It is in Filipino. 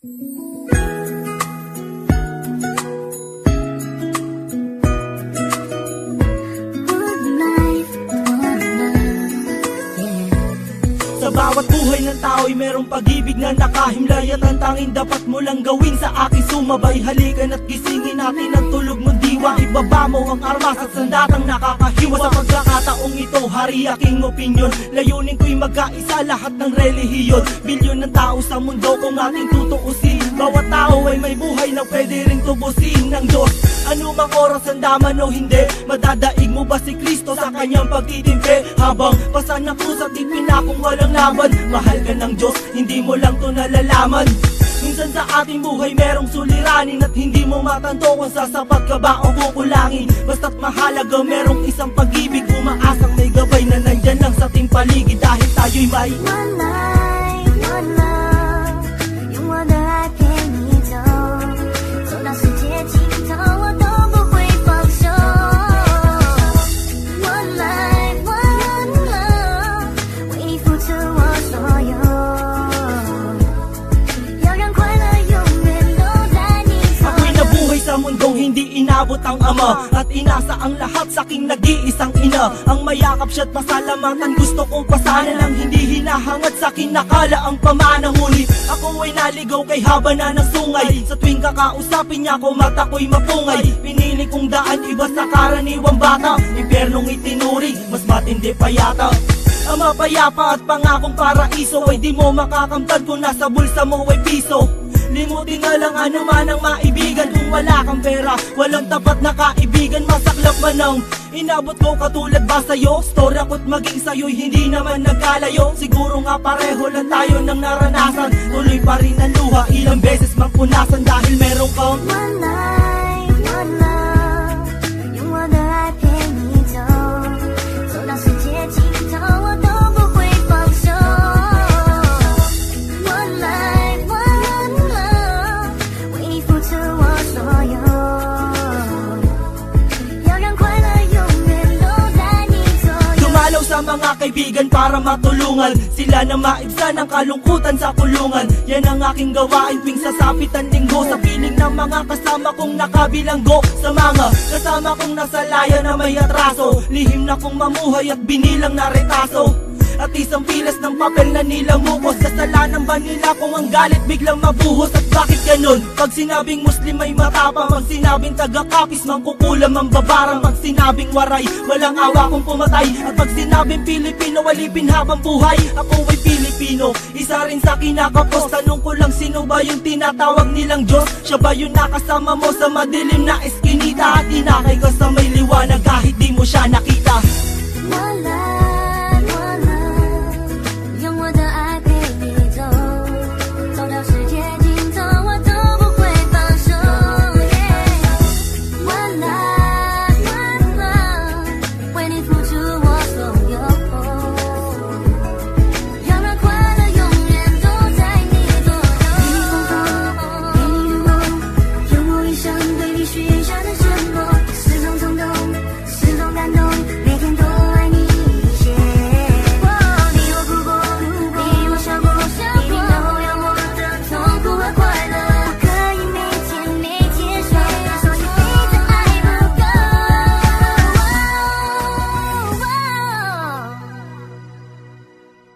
Sa bawat buhay ng tao'y merong pag-ibig na nakahimlay, at ang tanging dapat mo lang gawin sa aking sumabay. Halikan at gisingin natin ang tulog mong diwa. Ibaba mo ang armas at sandatang nakakahiwa. Sa pagkakataong ito, hari aking opinyon. Layunin ko'y magkaisa lahat ng relihiyon. Bilyon ng tao sa mundo kung ating tutuusin. Bawat tao ay may buhay na pwede ring tubusin ng Diyos. Ano mang oras ang daman o hindi, madadaig mo ba si Kristo sa kanyang pagtitimpi? Habang pasan ng krus at ipinakong walang laban, mahal ka ng Diyos, hindi mo lang to nalalaman. Minsan sa ating buhay merong suliranin, at hindi mo matanto kung sasapat ka ba o kukulangin. Basta't mahalaga merong isang pag-ibig, umaasang may gabay na nandyan lang sa ating paligid. Dahil tayo'y may one life, one love，用我的爱陪你走，走到世界尽头，我都不会放手。One life, one love，为你付出我所有，要让快乐永远都在你左右。 Ako'y nabuhay sa mundong hindi inabot ang ama, at inasa ang lahat sa aking nag-iisang ina. Ang mayakap siya't pasalamatan, gusto kong pasana lang hindi hinahangad sa akin nakala ang pamana. Ngunit ako ay naligaw kay haba na ng sungay. Sa tuwing kakausapin niya ko, mata ko'y mapungay. Pinili kong daan iba sa karaniwang bata, impyernong itinuri, mas matindi pa yata. Ang mapayapa at pangakong paraiso ay di mo makakamtan kung nasa bulsa mo ay piso. Limutin na lang ano man ang maibigan, kung wala kang pera, walang tapat na kaibigan. Masaklap man ang inabot ko katulad ba sa'yo? Story ako't maging sa'yo'y hindi naman nagkalayo. Siguro nga pareho lang tayo ng naranasan, tuloy pa rin ang luha, ilang beses mang punasan. Dahil meron kang One life, one love，用我的爱陪你走，走到世界尽头，我都不会放手。One life, one love，为你付出我所有，要让快乐永远都在你左右。 dumalaw sa mga kaibigan para matulungan sila na maibsan ang kalungkutan sa kulungan. Yan ang aking gawain tuwing sasapit ang linggo, sa piling ng mga kasama kong nakabilanggo. Sa mga kasama kong nasa laya na may atraso, lihim na kong mamuhay at binilang na retaso. At isang pilas ng papel na nilamukos, kasalanan ba nila kung ang galit biglang mabuhos? At bakit ganun? Pag sinabing Muslim ay matapang, pag sinabing taga-kapis mangkukulam ang babarang, pag sinabing waray walang awa kung pumatay, at pag sinabing Pilipino walipin habang buhay. Ako ay Pilipino, isa rin sa kinakapos. Tanong ko lang, sino ba yung tinatawag nilang Diyos? Siya ba yung nakasama mo sa madilim na eskinita, at inakay ka sa may liwanag kahit di mo siya nakita? One life.